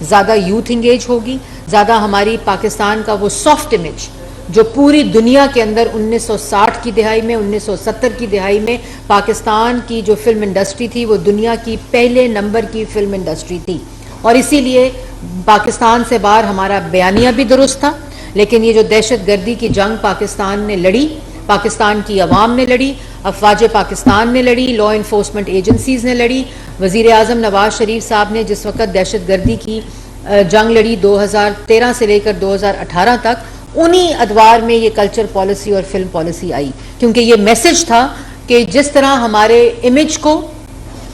زیادہ youth engage ہوگی, زیادہ ہماری پاکستان کا وہ سافٹ امیج جو پوری دنیا کے اندر 1960 کی دہائی میں 1970 کی دہائی میں پاکستان کی جو فلم انڈسٹری تھی وہ دنیا کی پہلے نمبر کی فلم انڈسٹری تھی, اور اسی لیے پاکستان سے باہر ہمارا بیانیہ بھی درست تھا. لیکن یہ جو دہشت گردی کی جنگ پاکستان نے لڑی, پاکستان کی عوام نے لڑی, افواج پاکستان نے لڑی, لا انفورسمنٹ ایجنسیز نے لڑی, وزیر اعظم نواز شریف صاحب نے جس وقت دہشت گردی کی جنگ لڑی 2013 سے لے کر 2018 تک, انہی ادوار میں یہ کلچر پالیسی اور فلم پالیسی آئی, کیونکہ یہ میسج تھا کہ جس طرح ہمارے امیج کو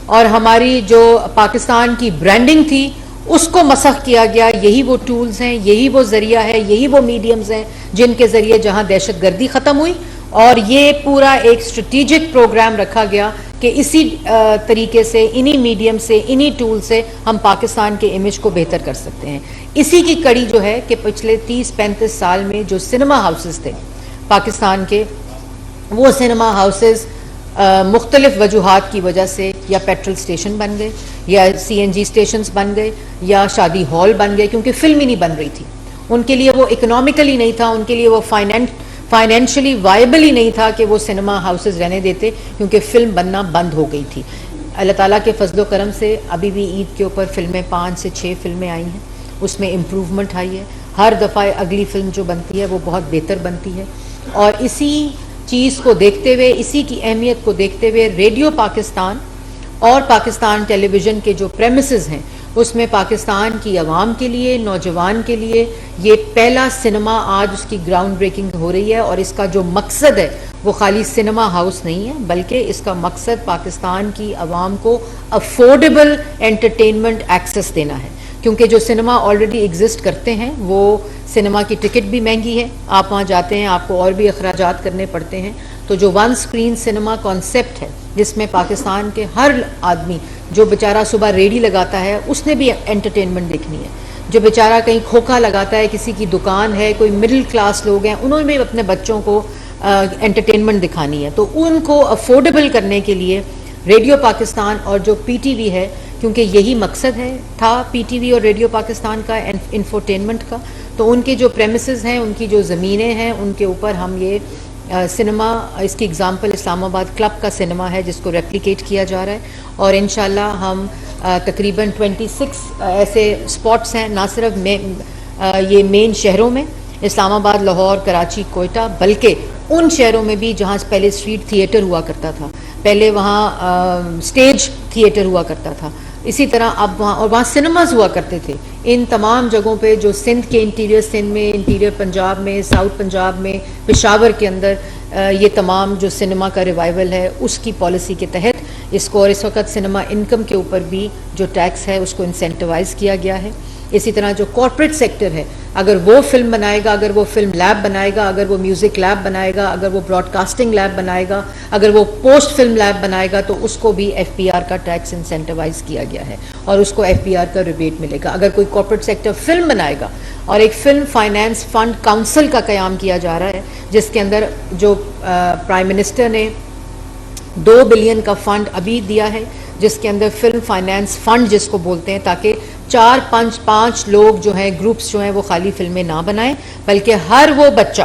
اور ہماری جو پاکستان کی برانڈنگ تھی اس کو مسخ کیا گیا, یہی وہ ٹولز ہیں, یہی وہ ذریعہ ہے, یہی وہ میڈیمز ہیں جن کے ذریعے جہاں دہشت گردی ختم ہوئی, اور یہ پورا ایک اسٹریٹجک پروگرام رکھا گیا کہ اسی طریقے سے انہی میڈیم سے انہی ٹول سے ہم پاکستان کے امیج کو بہتر کر سکتے ہیں. اسی کی کڑی جو ہے کہ پچھلے 30-35 سال میں جو سنیما ہاؤسز تھے پاکستان کے, وہ سنیما ہاؤسز مختلف وجوہات کی وجہ سے یا پیٹرول اسٹیشن بن گئے, یا CNG اسٹیشنز بن گئے, یا شادی ہال بن گئے, کیونکہ فلم ہی نہیں بن رہی تھی. ان کے لیے وہ اکنامیکلی نہیں تھا, ان کے لیے وہ فائنینشلی وائبل ہی نہیں تھا کہ وہ سنیما ہاؤسز رہنے دیتے, کیونکہ فلم بننا بند ہو گئی تھی. اللہ تعالیٰ کے فضل و کرم سے ابھی بھی عید کے اوپر فلمیں 5 سے 6 فلمیں آئی ہیں, اس میں امپروومنٹ آئی ہے. ہر دفعہ اگلی فلم جو بنتی ہے وہ بہت بہتر بنتی ہے, اور اسی چیز کو دیکھتے ہوئے, اسی کی اہمیت کو دیکھتے ہوئے ریڈیو پاکستان اور پاکستان ٹیلی ویژن کے جو پریمیسز ہیں اس میں پاکستان کی عوام کے لیے, نوجوان کے لیے یہ پہلا سنیما آج اس کی گراؤنڈ بریکنگ ہو رہی ہے. اور اس کا جو مقصد ہے وہ خالی سنیما ہاؤس نہیں ہے, بلکہ اس کا مقصد پاکستان کی عوام کو افورڈیبل انٹرٹینمنٹ ایکسس دینا ہے, کیونکہ جو سنیما آلریڈی ایگزسٹ کرتے ہیں وہ سنیما کی ٹکٹ بھی مہنگی ہے, آپ وہاں جاتے ہیں آپ کو اور بھی اخراجات کرنے پڑتے ہیں. تو جو ون سکرین سنیما کانسیپٹ ہے جس میں پاکستان کے ہر آدمی جو بیچارہ صبح ریڑھی لگاتا ہے اس نے بھی انٹرٹینمنٹ دیکھنی ہے, جو بیچارہ کہیں کھوکھا لگاتا ہے, کسی کی دکان ہے, کوئی مڈل کلاس لوگ ہیں, انہوں نے بھی اپنے بچوں کو انٹرٹینمنٹ دکھانی ہے. تو ان کو افورڈیبل کرنے کے لیے ریڈیو پاکستان اور جو PTV ہے, کیونکہ یہی مقصد ہے تھا PTV اور ریڈیو پاکستان کا انفوٹینمنٹ کا, تو ان کے جو پریمیسز ہیں, ان کی جو زمینیں ہیں, ان کے اوپر ہم یہ سنیما, اس کی اگزامپل اسلام آباد کلب کا سنیما ہے جس کو ریپلیکیٹ کیا جا رہا ہے, اور انشاءاللہ ہم تقریباً 26 ایسے سپاٹس ہیں, نہ صرف یہ مین شہروں میں اسلام آباد, لاہور, کراچی, کوئٹہ, بلکہ ان شہروں میں بھی جہاں پہلے اسٹریٹ تھیٹر ہوا کرتا تھا, پہلے وہاں اسٹیج تھیٹر ہوا کرتا تھا, اسی طرح اب وہاں, اور وہاں سنیماز ہوا کرتے تھے. ان تمام جگہوں پہ جو سندھ کے انٹیریئر سندھ میں, انٹیریئر پنجاب میں, ساؤتھ پنجاب میں, پشاور کے اندر یہ تمام جو سنیما کا ریوائول ہے اس کی پالیسی کے تحت اس کو, اور اس وقت سنیما انکم کے اوپر بھی جو ٹیکس ہے اس کو انسینٹیوائز کیا گیا ہے. اسی طرح جو کارپوریٹ سیکٹر ہے, اگر وہ فلم بنائے گا, اگر وہ فلم لیب بنائے گا, اگر وہ میوزک لیب بنائے گا, اگر وہ براڈ کاسٹنگ لیب بنائے گا, اگر وہ پوسٹ فلم لیب بنائے گا, تو اس کو بھی FPR کا ٹیکس انسینٹیوائز کیا گیا ہے اور اس کو FPR کا ریبیٹ ملے گا. اگر کوئی کارپوریٹ سیکٹر فلم بنائے گا, اور ایک فلم فائنانس فنڈ کاؤنسل کا قیام کیا جا رہا ہے جس کے اندر جو پرائم منسٹر نے 2 بلین کا فنڈ ابھی دیا ہے, جس کے اندر فلم فائنانس فنڈ جس کو بولتے ہیں, تاکہ 4-5 لوگ جو ہیں, گروپس جو ہیں, وہ خالی فلمیں نہ بنائیں, بلکہ ہر وہ بچہ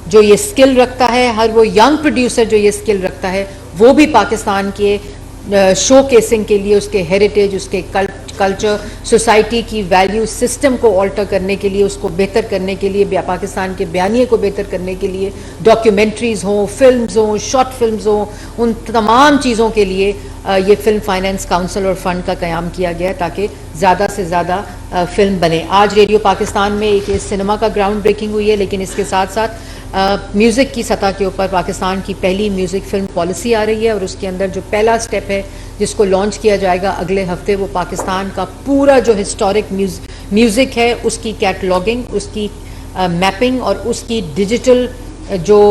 جو یہ سکل رکھتا ہے, ہر وہ ینگ پروڈیوسر جو یہ سکل رکھتا ہے, وہ بھی پاکستان کے شو کیسنگ کے لیے, اس کے ہیریٹیج, اس کے کلچر, سوسائٹی کی ویلیو سسٹم کو آلٹر کرنے کے لیے, اس کو بہتر کرنے کے لیے, پاکستان کے بیانیے کو بہتر کرنے کے لیے ڈاکیومنٹریز ہوں, فلمز ہوں, شارٹ فلمز ہوں, ان تمام چیزوں کے لیے یہ فلم فائنانس کاؤنسل اور فنڈ کا قیام کیا گیا ہے تاکہ زیادہ سے زیادہ فلم بنے. آج ریڈیو پاکستان میں ایک سنیما کا گراؤنڈ بریکنگ ہوئی ہے, لیکن اس کے ساتھ ساتھ میوزک کی سطح کے اوپر پاکستان کی پہلی میوزک فلم پالیسی آ رہی ہے, اور اس کے اندر جو پہلا سٹیپ ہے جس کو لانچ کیا جائے گا اگلے ہفتے, وہ پاکستان کا پورا جو ہسٹورک میوزک ہے اس کی کیٹلاگنگ, اس کی میپنگ اور اس کی ڈیجیٹل جو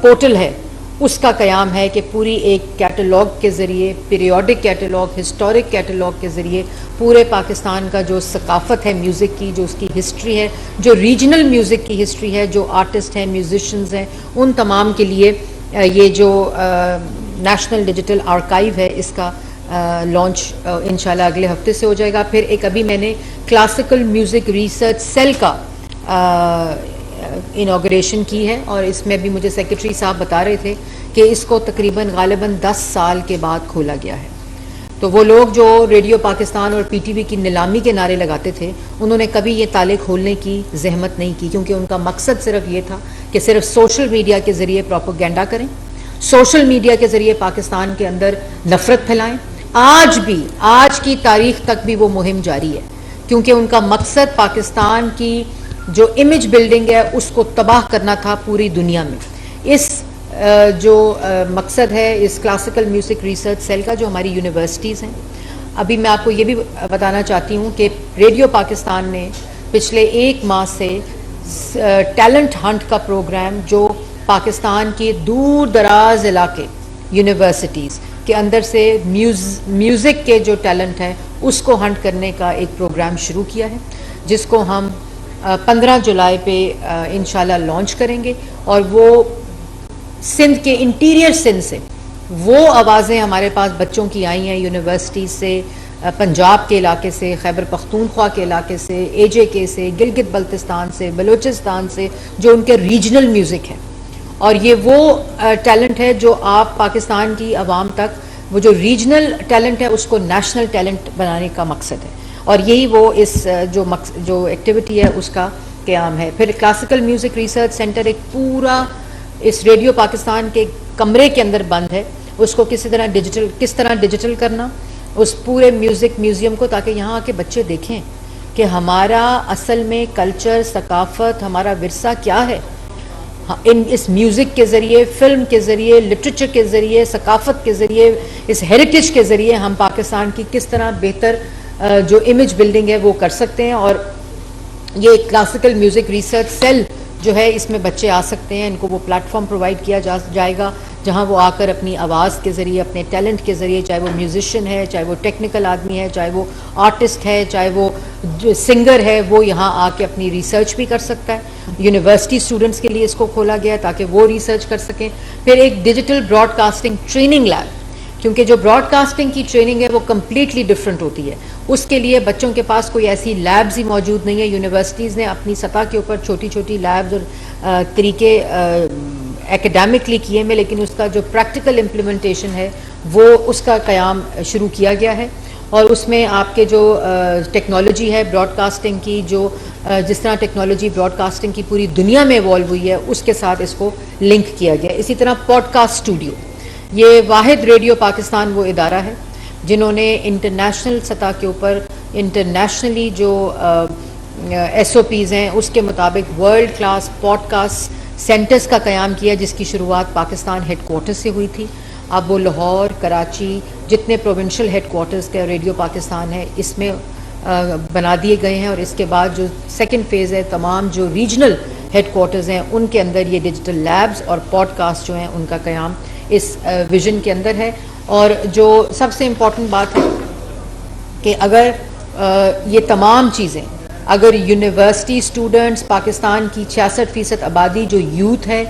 پورٹل ہے اس کا قیام ہے کہ پوری ایک کیٹلاگ کے ذریعے, پیریوڈک کیٹلاگ, ہسٹورک کیٹلاگ کے ذریعے پورے پاکستان کا جو ثقافت ہے میوزک کی, جو اس کی ہسٹری ہے, جو ریجنل میوزک کی ہسٹری ہے, جو آرٹسٹ ہیں, میوزیشنز ہیں, ان تمام کے لیے یہ جو نیشنل ڈیجیٹل آرکائیو ہے اس کا لانچ انشاءاللہ اگلے ہفتے سے ہو جائے گا. پھر ایک ابھی میں نے کلاسیکل میوزک ریسرچ سیل کا انوگریشن کی ہے, اور اس میں بھی مجھے سیکرٹری صاحب بتا رہے تھے کہ اس کو تقریباً غالباً 10 سال کے بعد کھولا گیا ہے. تو وہ لوگ جو ریڈیو پاکستان اور پی ٹی وی کی نیلامی کے نعرے لگاتے تھے, انہوں نے کبھی یہ تالے کھولنے کی زحمت نہیں کی, کیونکہ ان کا مقصد صرف یہ تھا کہ صرف سوشل میڈیا کے ذریعے پروپیگنڈا کریں, سوشل میڈیا کے ذریعے پاکستان کے اندر نفرت پھیلائیں. آج بھی, آج کی تاریخ تک بھی وہ مہم جاری ہے, کیونکہ ان کا مقصد پاکستان کی جو امیج بلڈنگ ہے اس کو تباہ کرنا تھا پوری دنیا میں. اس جو مقصد ہے اس کلاسیکل میوزک ریسرچ سیل کا, جو ہماری یونیورسٹیز ہیں, ابھی میں آپ کو یہ بھی بتانا چاہتی ہوں کہ ریڈیو پاکستان نے پچھلے 1 ماہ سے ٹیلنٹ ہنٹ کا پروگرام, جو پاکستان کے دور دراز علاقے یونیورسٹیز کے اندر سے میوزک کے جو ٹیلنٹ ہیں اس کو ہنٹ کرنے کا ایک پروگرام شروع کیا ہے, جس کو ہم 15 جولائی پہ انشاءاللہ لانچ کریں گے. اور وہ سندھ کے انٹیریئر سندھ سے وہ آوازیں ہمارے پاس بچوں کی آئی ہیں یونیورسٹی سے, پنجاب کے علاقے سے, خیبر پختونخوا کے علاقے سے, اے جے کے سے, گلگت بلتستان سے, بلوچستان سے, جو ان کے ریجنل میوزک ہے. اور یہ وہ ٹیلنٹ ہے جو آپ پاکستان کی عوام تک, وہ جو ریجنل ٹیلنٹ ہے اس کو نیشنل ٹیلنٹ بنانے کا مقصد ہے, اور یہی وہ اس جو ایکٹیویٹی ہے اس کا قیام ہے. پھر کلاسیکل میوزک ریسرچ سینٹر ایک پورا اس ریڈیو پاکستان کے کمرے کے اندر بند ہے, اس کو کس طرح ڈیجیٹل کرنا اس پورے میوزک میوزیم کو, تاکہ یہاں کے بچے دیکھیں کہ ہمارا اصل میں کلچر, ثقافت, ہمارا ورثہ کیا ہے. اس میوزک کے ذریعے, فلم کے ذریعے, لٹریچر کے ذریعے, ثقافت کے ذریعے, اس ہیریٹیج کے ذریعے ہم پاکستان کی کس طرح بہتر جو امیج بلڈنگ ہے وہ کر سکتے ہیں. اور یہ کلاسیکل میوزک ریسرچ سیل جو ہے اس میں بچے آ سکتے ہیں, ان کو وہ پلیٹ فارم پرووائڈ کیا جائے گا جہاں وہ آ کر اپنی آواز کے ذریعے, اپنے ٹیلنٹ کے ذریعے, چاہے وہ میوزیشین ہے, چاہے وہ ٹیکنیکل آدمی ہے, چاہے وہ آرٹسٹ ہے, چاہے وہ سنگر ہے, وہ یہاں آ کے اپنی ریسرچ بھی کر سکتا ہے. یونیورسٹی اسٹوڈنٹس کے لیے اس کو کھولا گیا تاکہ وہ ریسرچ کر سکیں. پھر ایک digital broadcasting training lab, کیونکہ جو براڈ کاسٹنگ کی ٹریننگ ہے وہ کمپلیٹلی ڈفرینٹ ہوتی ہے, اس کے لیے بچوں کے پاس کوئی ایسی لیبز ہی موجود نہیں ہے. یونیورسٹیز نے اپنی سطح کے اوپر چھوٹی چھوٹی لیبز اور طریقے ایکیڈیمکلی کیے میں, لیکن اس کا جو پریکٹیکل امپلیمنٹیشن ہے وہ اس کا قیام شروع کیا گیا ہے. اور اس میں آپ کے جو ٹیکنالوجی ہے براڈ کاسٹنگ کی, جو جس طرح ٹیکنالوجی براڈ کاسٹنگ کی پوری دنیا میں ایوالو ہوئی ہے اس کے ساتھ اس کو لنک کیا گیا. اسی طرح پوڈ کاسٹ اسٹوڈیو, یہ واحد ریڈیو پاکستان وہ ادارہ ہے جنہوں نے انٹرنیشنل سطح کے اوپر انٹرنیشنلی جو ایس او پیز ہیں اس کے مطابق world class podcast centres کا قیام کیا, جس کی شروعات پاکستان ہیڈ کوارٹرز سے ہوئی تھی. اب وہ لاہور, کراچی, جتنے پروونشل ہیڈ کوارٹرز کا ریڈیو پاکستان ہے اس میں بنا دیے گئے ہیں. اور اس کے بعد جو سیکنڈ فیز ہے, تمام جو ریجنل ہیڈ کوارٹرز ہیں ان کے اندر یہ ڈیجیٹل لیبز اور پوڈ کاسٹ جو ہیں ان کا قیام اس ویژن کے اندر ہے. اور جو سب سے امپورٹنٹ بات ہے کہ اگر یہ تمام چیزیں, اگر یونیورسٹی اسٹوڈنٹس, پاکستان کی 66% آبادی جو یوتھ ہے,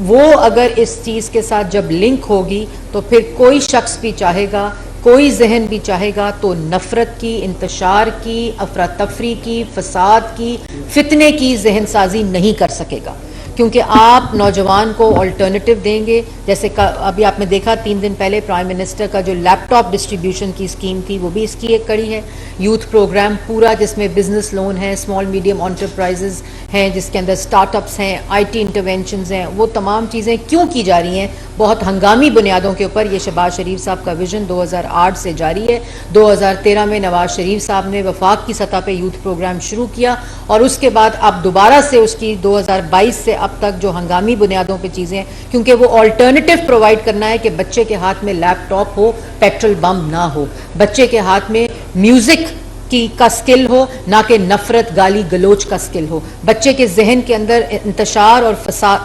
وہ اگر اس چیز کے ساتھ جب لنک ہوگی تو پھر کوئی شخص بھی چاہے گا, کوئی ذہن بھی چاہے گا تو نفرت کی, انتشار کی, افراتفری کی, فساد کی, فتنے کی ذہن سازی نہیں کر سکے گا. کیونکہ آپ نوجوان کو آلٹرنیٹو دیں گے. جیسے ابھی آپ نے دیکھا 3 دن پہلے پرائم منسٹر کا جو لیپ ٹاپ ڈسٹریبیوشن کی اسکیم تھی وہ بھی اس کی ایک کڑی ہے. یوتھ پروگرام پورا جس میں بزنس لون ہے, اسمال میڈیم انٹرپرائزز ہیں, جس کے اندر سٹارٹ اپس ہیں, آئی ٹی انٹرونشنز ہیں, وہ تمام چیزیں کیوں کی جا رہی ہیں بہت ہنگامی بنیادوں کے اوپر. یہ شہباز شریف صاحب کا ویژن 2008 سے جاری ہے. 2013 میں نواز شریف صاحب نے وفاق کی سطح پہ یوتھ پروگرام شروع کیا, اور اس کے بعد اب دوبارہ سے اس کی 2022 سے اب تک جو ہنگامی بنیادوں پہ چیزیں, کیونکہ وہ آلٹرنیٹو پرووائڈ کرنا ہے کہ بچے کے ہاتھ میں لیپ ٹاپ ہو, پیٹرول بم نہ ہو, بچے کے ہاتھ میں میوزک کا سکل ہو, نہ کہ نفرت, گالی گلوچ کا سکل ہو. بچے کے ذہن کے اندر انتشار اور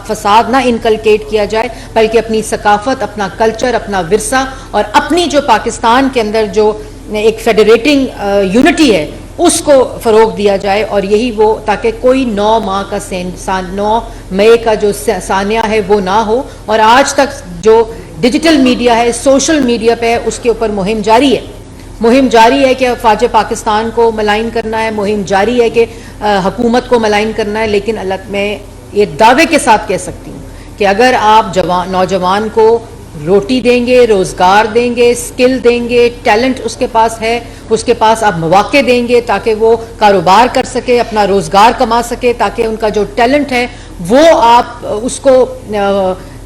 فساد نہ انکلکیٹ کیا جائے, بلکہ اپنی ثقافت, اپنا کلچر, اپنا ورثہ اور اپنی جو پاکستان کے اندر جو ایک فیڈریٹنگ یونٹی ہے اس کو فروغ دیا جائے. اور یہی وہ, تاکہ کوئی 9 مئی کا جو سانیہ ہے وہ نہ ہو. اور آج تک جو ڈیجیٹل میڈیا ہے, سوشل میڈیا پہ اس کے اوپر مہم جاری ہے. مہم جاری ہے کہ فوج پاکستان کو ملائن کرنا ہے, مہم جاری ہے کہ حکومت کو ملائن کرنا ہے. لیکن میں یہ دعوے کے ساتھ کہہ سکتی ہوں کہ اگر آپ نوجوان کو روٹی دیں گے, روزگار دیں گے, اسکل دیں گے, ٹیلنٹ اس کے پاس ہے, اس کے پاس آپ مواقع دیں گے تاکہ وہ کاروبار کر سکے, اپنا روزگار کما سکے, تاکہ ان کا جو ٹیلنٹ ہے وہ آپ اس کو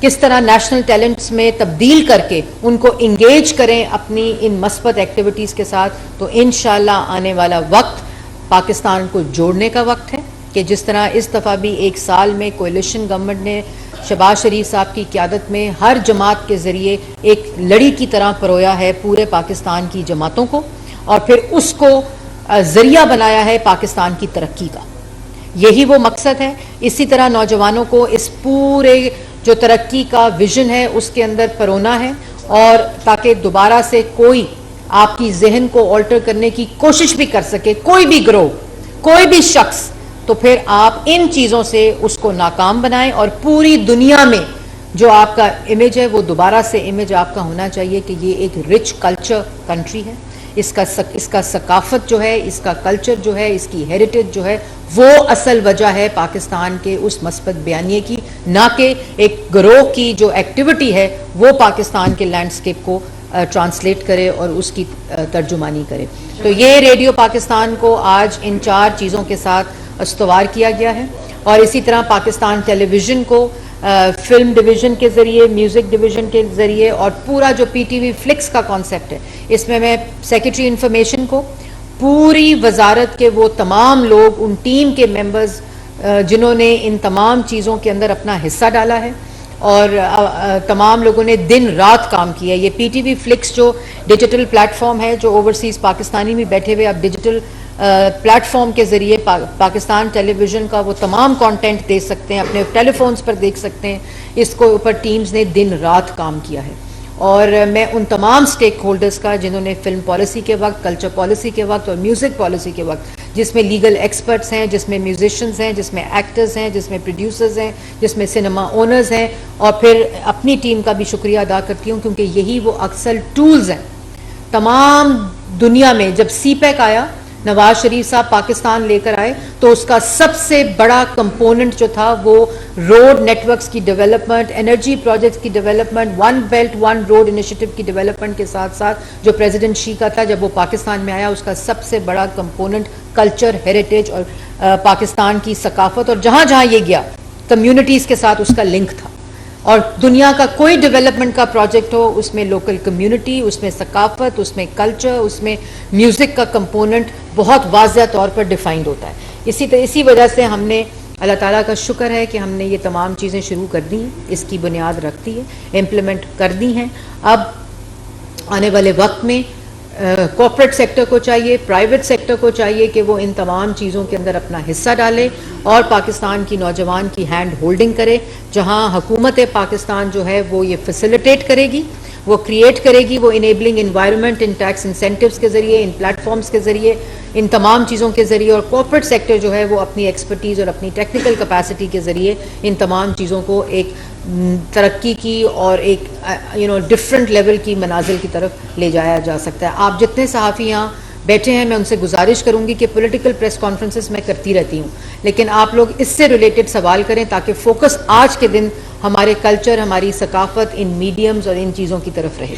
کس طرح نیشنل ٹیلنٹس میں تبدیل کر کے ان کو انگیج کریں اپنی ان مثبت ایکٹیویٹیز کے ساتھ, تو انشاءاللہ آنے والا وقت پاکستان کو جوڑنے کا وقت ہے. کہ جس طرح اس دفعہ بھی ایک سال میں کولیشن گورنمنٹ نے شہباز شریف صاحب کی قیادت میں ہر جماعت کے ذریعے ایک لڑی کی طرح پرویا ہے پورے پاکستان کی جماعتوں کو, اور پھر اس کو ذریعہ بنایا ہے پاکستان کی ترقی کا. یہی وہ مقصد ہے. اسی طرح نوجوانوں کو اس پورے جو ترقی کا ویژن ہے اس کے اندر پرونا ہے, اور تاکہ دوبارہ سے کوئی آپ کی ذہن کو آلٹر کرنے کی کوشش بھی کر سکے, کوئی بھی گروہ, کوئی بھی شخص, تو پھر آپ ان چیزوں سے اس کو ناکام بنائیں, اور پوری دنیا میں جو آپ کا امیج ہے وہ دوبارہ سے امیج آپ کا ہونا چاہیے کہ یہ ایک رچ کلچر کنٹری ہے. اس کا ثقافت جو ہے, اس کا کلچر جو ہے, اس کی ہیریٹیج جو ہے, وہ اصل وجہ ہے پاکستان کے اس مثبت بیانیے کی, نہ کہ ایک گروہ کی جو ایکٹیویٹی ہے وہ پاکستان کے لینڈسکیپ کو ٹرانسلیٹ کرے اور اس کی ترجمانی کرے. تو یہ ریڈیو پاکستان کو آج ان 4 چیزوں کے ساتھ استوار کیا گیا ہے. اور اسی طرح پاکستان ٹیلی ویژن کو فلم ڈویژن کے ذریعے, میوزک ڈویژن کے ذریعے, اور پورا جو پی ٹی وی فلکس کا کانسیپٹ ہے, اس میں سیکریٹری انفارمیشن کو, پوری وزارت کے وہ تمام لوگ, ان ٹیم کے ممبرز جنہوں نے ان تمام چیزوں کے اندر اپنا حصہ ڈالا ہے, اور تمام لوگوں نے دن رات کام کیا. یہ پی ٹی وی فلکس جو ڈیجیٹل پلیٹ فارم ہے, جو اوورسیز پاکستانی بھی بیٹھے ہوئے اب ڈیجیٹل پلیٹ فارم کے ذریعے پاکستان ٹیلی ویژن کا وہ تمام کانٹینٹ دیکھ سکتے ہیں, اپنے ٹیلی فونز پر دیکھ سکتے ہیں. اس کو اوپر ٹیمز نے دن رات کام کیا ہے. اور میں ان تمام سٹیک ہولڈرز کا جنہوں نے فلم پالیسی کے وقت, کلچر پالیسی کے وقت اور میوزک پالیسی کے وقت, جس میں لیگل ایکسپرٹس ہیں, جس میں میوزیشنز ہیں, جس میں ایکٹرز ہیں, جس میں پروڈیوسرز ہیں, جس میں سنیما اونرز ہیں, اور پھر اپنی ٹیم کا بھی شکریہ ادا کرتی ہوں, کیونکہ یہی وہ اکثر ٹولز ہیں. تمام دنیا میں جب سی پیک آیا, نواز شریف صاحب پاکستان لے کر آئے, تو اس کا سب سے بڑا کمپوننٹ جو تھا وہ روڈ نیٹ ورکس کی ڈیولپمنٹ, انرجی پروجیکٹس کی development, one belt one road initiative کی ڈیولپمنٹ کے ساتھ ساتھ جو پریزیڈنٹ شی کا تھا جب وہ پاکستان میں آیا, اس کا سب سے بڑا کمپوننٹ کلچر, ہیریٹیج اور پاکستان کی ثقافت, اور جہاں جہاں یہ گیا کمیونٹیز کے ساتھ اس کا لنک تھا. اور دنیا کا کوئی ڈیولپمنٹ کا پروجیکٹ ہو, اس میں لوکل کمیونٹی, اس میں ثقافت, اس میں کلچر, اس میں میوزک کا کمپوننٹ بہت واضح طور پر ڈیفائنڈ ہوتا ہے. اسی وجہ سے ہم نے, اللہ تعالیٰ کا شکر ہے کہ ہم نے یہ تمام چیزیں شروع کر دی ہیں, اس کی بنیاد رکھ دی ہے, امپلیمنٹ کر دی ہیں. اب آنے والے وقت میں کارپوریٹ سیکٹر کو چاہیے, پرائیویٹ سیکٹر کو چاہیے کہ وہ ان تمام چیزوں کے اندر اپنا حصہ ڈالے اور پاکستان کی نوجوان کی ہینڈ ہولڈنگ کرے. جہاں حکومت پاکستان جو ہے وہ یہ فیسیلیٹیٹ کرے گی, وہ کریٹ کرے گی, وہ انیبلنگ انوائرمنٹ ان ٹیکس انسینٹیوز کے ذریعے, ان پلیٹ فارمز کے ذریعے, ان تمام چیزوں کے ذریعے, اور کارپوریٹ سیکٹر جو ہے وہ اپنی ایکسپرٹیز اور اپنی ٹیکنیکل کیپیسٹی کے ذریعے ان تمام چیزوں کو ایک ترقی کی اور ایک ڈفرینٹ لیول کی منازل کی طرف لے جایا جا سکتا ہے. آپ جتنے صحافی یہاں بیٹھے ہیں, میں ان سے گزارش کروں گی کہ پولیٹیکل پریس کانفرنسز میں کرتی رہتی ہوں, لیکن آپ لوگ اس سے ریلیٹڈ سوال کریں تاکہ فوکس آج کے دن ہمارے کلچر, ہماری ثقافت, ان میڈیمز اور ان چیزوں کی طرف رہے.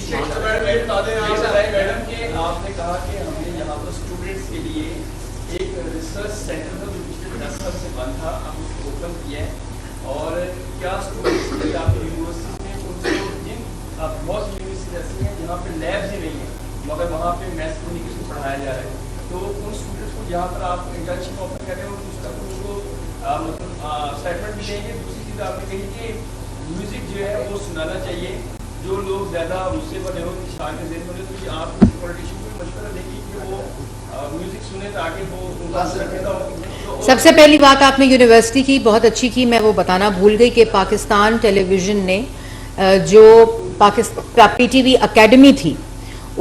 مگر وہاں پہ میس کمیونیکیشن پڑھایا جا رہا ہے, تو ان اسٹوڈنٹس کو جہاں پر آپ انٹرنشپ آفر کر رہے ہیں اس کا ان کو مطلب اسٹائپنڈ ملیں گے. دوسری چیز آپ نے کہی کہ میوزک جو ہے وہ سنانا چاہیے, جو لوگ زیادہ غصے پر ہو, شان کے ذہن میں, تو آپ پولیٹیشین کو مشورہ دیں گے کہ وہ میوزک سنیں تاکہ وہ متاثر پیدا ہو. سب سے پہلی بات آپ نے یونیورسٹی کی بہت اچھی کی, میں وہ بتانا بھول گئی کہ پاکستان ٹیلی ویژن نے جو پی ٹی وی اکیڈمی تھی,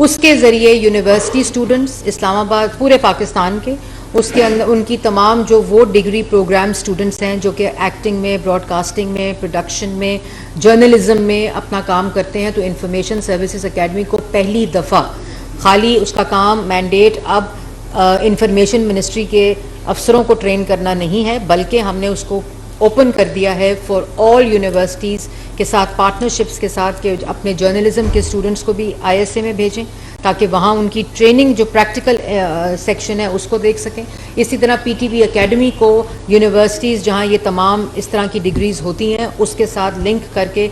اس کے ذریعے یونیورسٹی اسٹوڈنٹس اسلام آباد پورے پاکستان کے, اس کے اندر ان کی تمام جو وہ ڈگری پروگرام اسٹوڈنٹس ہیں جو کہ ایکٹنگ میں، براڈ کاسٹنگ میں، پروڈکشن میں، جرنلزم میں اپنا کام کرتے ہیں، تو انفارمیشن سروسز اکیڈمی کو پہلی دفعہ خالی اس کا کام مینڈیٹ اب انفارمیشن منسٹری کے افسروں کو ٹرین کرنا نہیں ہے، بلکہ ہم نے اس کو اوپن کر دیا ہے فار آل یونیورسٹیز کے ساتھ پارٹنرشپس کے ساتھ کہ اپنے جرنلزم کے اسٹوڈنٹس کو بھی آئی ایس اے میں بھیجیں تاکہ وہاں ان کی ٹریننگ جو پریکٹیکل سیکشن ہے اس کو دیکھ سکیں. اسی طرح پی ٹی بی اکیڈمی کو یونیورسٹیز جہاں یہ تمام اس طرح کی ڈگریز ہوتی ہیں اس کے ساتھ لنک کر کے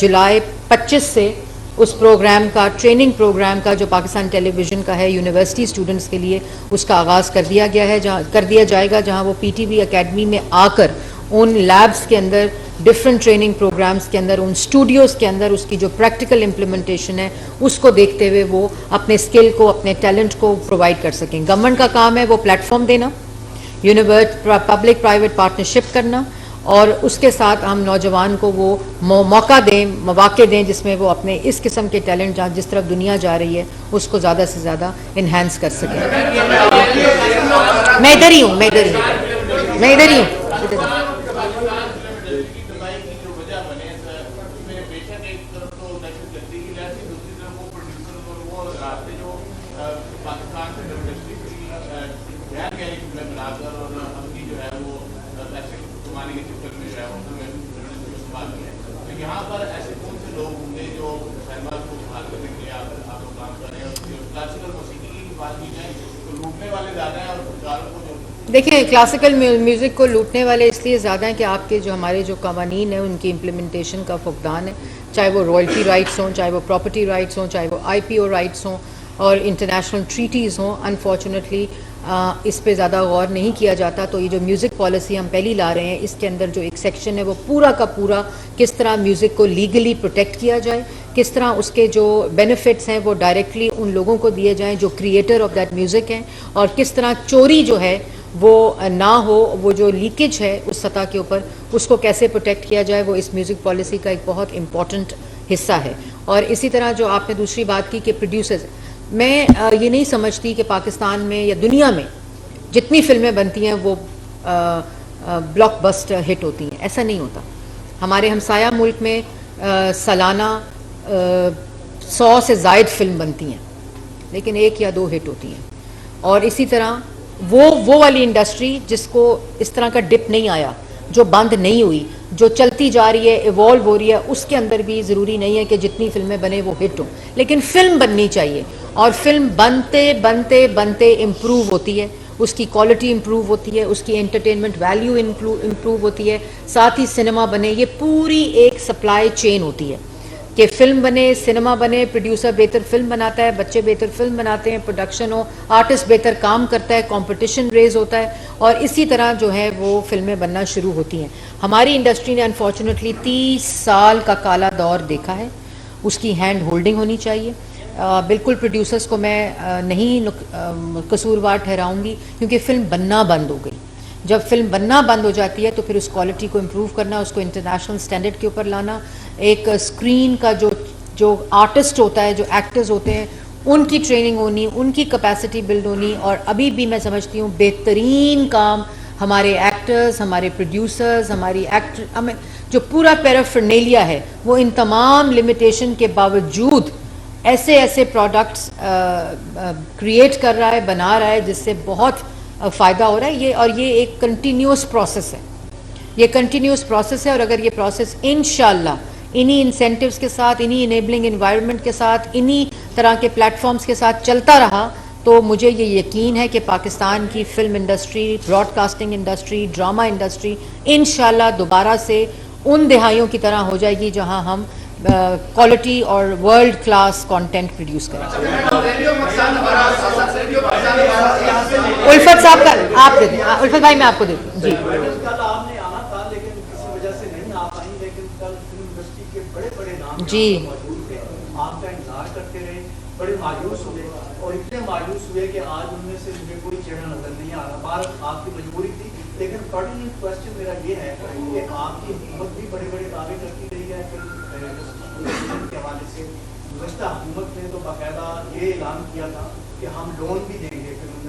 جولائی 25 سے اس پروگرام کا ٹریننگ پروگرام کا جو پاکستان ٹیلی ویژن کا ہے یونیورسٹی اسٹوڈنٹس کے لیے اس کا آغاز کر دیا گیا ہے، کر دیا جائے گا، جہاں وہ پی ٹی بی اکیڈمی میں آ کر ان لیبس کے اندر، ڈفرینٹ ٹریننگ پروگرامز کے اندر، ان اسٹوڈیوز کے اندر اس کی جو پریکٹیکل امپلیمنٹیشن ہے اس کو دیکھتے ہوئے وہ اپنے اسکل کو، اپنے ٹیلنٹ کو پرووائڈ کر سکیں. گورنمنٹ کا کام ہے وہ پلیٹ فارم دینا، پبلک پرائیویٹ پارٹنرشپ کرنا، اور اس کے ساتھ ہم نوجوان کو وہ موقع دیں، مواقع دیں جس میں وہ اپنے اس قسم کے ٹیلنٹ جہاں جس طرف دنیا جا رہی ہے اس کو زیادہ سے زیادہ انہینس کر سکیں. میں ادھر ہی ہوں. دیکھیں کلاسیکل میوزک کو لوٹنے والے اس لیے زیادہ ہیں کہ آپ کے جو ہمارے جو قوانین ہیں ان کی امپلیمنٹیشن کا فقدان ہے، چاہے وہ رائلٹی رائٹس ہوں، چاہے وہ پراپرٹی رائٹس ہوں، چاہے وہ آئی پی او رائٹس ہوں اور انٹرنیشنل ٹریٹیز ہوں. انفارچونیٹلی اس پہ زیادہ غور نہیں کیا جاتا. تو یہ جو میوزک پالیسی ہم پہلی لا رہے ہیں اس کے اندر جو ایک سیکشن ہے وہ پورا کا پورا کس طرح میوزک کو لیگلی پروٹیکٹ کیا جائے، کس طرح اس کے جو بینیفٹس ہیں وہ ڈائریکٹلی ان لوگوں کو دیے جائیں جو کریٹر آف دیٹ میوزک ہیں، اور کس طرح چوری جو ہے وہ نہ ہو، وہ جو لیکیج ہے اس سطح کے اوپر اس کو کیسے پروٹیکٹ کیا جائے، وہ اس میوزک پالیسی کا ایک بہت امپورٹنٹ حصہ ہے. اور اسی طرح جو آپ نے دوسری بات کی کہ پروڈیوسرز، میں یہ نہیں سمجھتی کہ پاکستان میں یا دنیا میں جتنی فلمیں بنتی ہیں وہ بلاک بسٹر ہٹ ہوتی ہیں، ایسا نہیں ہوتا. ہمارے ہمسایہ ملک میں سالانہ 100 سے زائد فلم بنتی ہیں لیکن 1 یا 2 ہٹ ہوتی ہیں. اور اسی طرح وہ والی انڈسٹری جس کو اس طرح کا ڈپ نہیں آیا، جو بند نہیں ہوئی، جو چلتی جا رہی ہے، ایوالو ہو رہی ہے، اس کے اندر بھی ضروری نہیں ہے کہ جتنی فلمیں بنے وہ ہٹ ہوں، لیکن فلم بننی چاہیے. اور فلم بنتے بنتے بنتے امپروو ہوتی ہے، اس کی کوالٹی امپروو ہوتی ہے، اس کی انٹرٹینمنٹ ویلیو امپروو ہوتی ہے، ساتھ ہی سنیما بنے. یہ پوری ایک سپلائی چین ہوتی ہے کہ فلم بنے، سنیما بنے، پروڈیوسر بہتر فلم بناتا ہے، بچے بہتر فلم بناتے ہیں، پروڈکشن ہو، آرٹسٹ بہتر کام کرتا ہے، کمپٹیشن ریز ہوتا ہے، اور اسی طرح جو ہے وہ فلمیں بننا شروع ہوتی ہیں. ہماری انڈسٹری نے انفارچونیٹلی 30 سال کا کالا دور دیکھا ہے. اس کی ہینڈ ہولڈنگ ہونی چاہیے. بالکل پروڈیوسرز کو میں نہیں قصوروار ٹھہراؤں گی کیونکہ فلم بننا بند ہو گئی. جب فلم بننا بند ہو جاتی ہے تو پھر اس کوالٹی کو امپروو کرنا، اس کو انٹرنیشنل سٹینڈرڈ کے اوپر لانا، ایک اسکرین کا جو آرٹسٹ ہوتا ہے، جو ایکٹرز ہوتے ہیں، ان کی ٹریننگ ہونی، ان کی کیپیسٹی بلڈ ہونی. اور ابھی بھی میں سمجھتی ہوں بہترین کام ہمارے ایکٹرز، ہمارے پروڈیوسرز، ہمیں جو پورا پیرافرنیلیا ہے وہ ان تمام لمیٹیشن کے باوجود ایسے پروڈکٹس کریٹ کر رہا ہے، بنا رہا ہے جس سے بہت فائدہ ہو رہا ہے. اور یہ ایک کنٹینیوس پروسیس ہے، یہ کنٹینیوس پروسیس ہے. اور اگر یہ پروسیس انشاءاللہ انہی انسینٹیوز کے ساتھ، انہی انیبلنگ انوائرمنٹ کے ساتھ، انہی طرح کے پلیٹ فارمز کے ساتھ چلتا رہا تو مجھے یہ یقین ہے کہ پاکستان کی film industry, broadcasting industry, drama industry انشاءاللہ دوبارہ سے ان دہائیوں کی طرح ہو جائے گی جہاں ہم کوالٹی اور ورلڈ کلاس کانٹینٹ پروڈیوس کریں. الفت صاحب کا آپ دے دیں، الفت بھائی میں آپ کو دے دوں. جی جی آپ کا انتظار کرتے رہے، بڑے مایوس ہوئے اور اتنے مایوس ہوئے کہ آج ان میں سے مجھے کوئی چہرہ نظر نہیں آ رہا. بار آپ کی مجبوری تھی، لیکن پرٹیننٹ کوشچن میرا یہ ہے کہ آپ کی حکومت بھی بڑے بڑے دعوے کرتی رہی ہے فلم کے حوالے سے. گزشتہ حکومت نے تو باقاعدہ یہ اعلان کیا تھا کہ ہم لون بھی دیں گے فلم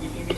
PTV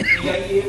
PIA,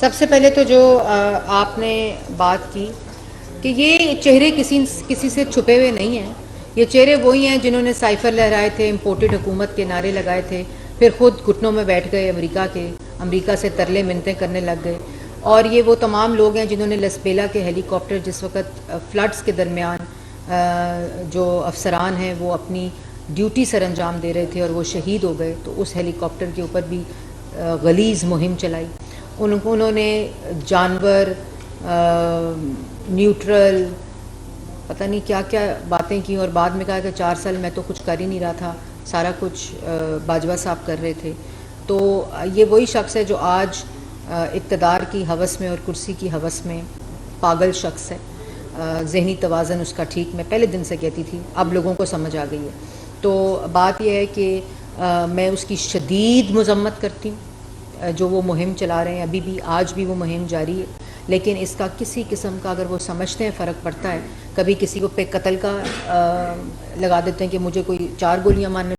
سب سے پہلے تو جو آپ نے بات کی کہ یہ چہرے کسی سے چھپے ہوئے نہیں ہیں، یہ چہرے وہی ہیں جنہوں نے سائفر لہرائے تھے، امپورٹڈ حکومت کے نعرے لگائے تھے، پھر خود گھٹنوں میں بیٹھ گئے امریکہ سے ترلے منتیں کرنے لگ گئے، اور یہ وہ تمام لوگ ہیں جنہوں نے لسبیلا کے ہیلی کاپٹر جس وقت فلڈز کے درمیان جو افسران ہیں وہ اپنی ڈیوٹی سر انجام دے رہے تھے اور وہ شہید ہو گئے، تو اس ہیلی کاپٹر کے اوپر بھی غلیظ مہم چلائی. انہوں نے جانور نیوٹرل پتہ نہیں کیا کیا باتیں کی، اور بعد میں کہا کہ 4 سال میں تو کچھ کر ہی نہیں رہا تھا، سارا کچھ باجوہ صاحب کر رہے تھے. تو یہ وہی شخص ہے جو آج اقتدار کی ہوس میں اور کرسی کی ہوس میں پاگل شخص ہے. ذہنی توازن اس کا ٹھیک، میں پہلے دن سے کہتی تھی، اب لوگوں کو سمجھ آ گئی ہے. تو بات یہ ہے کہ میں اس کی شدید مذمت کرتی ہوں جو وہ مہم چلا رہے ہیں، ابھی بھی آج بھی وہ مہم جاری ہے، لیکن اس کا کسی قسم کا اگر وہ سمجھتے ہیں فرق پڑتا ہے، کبھی کسی کو پہ قتل کا لگا دیتے ہیں کہ مجھے کوئی 4 گولیاں مارنے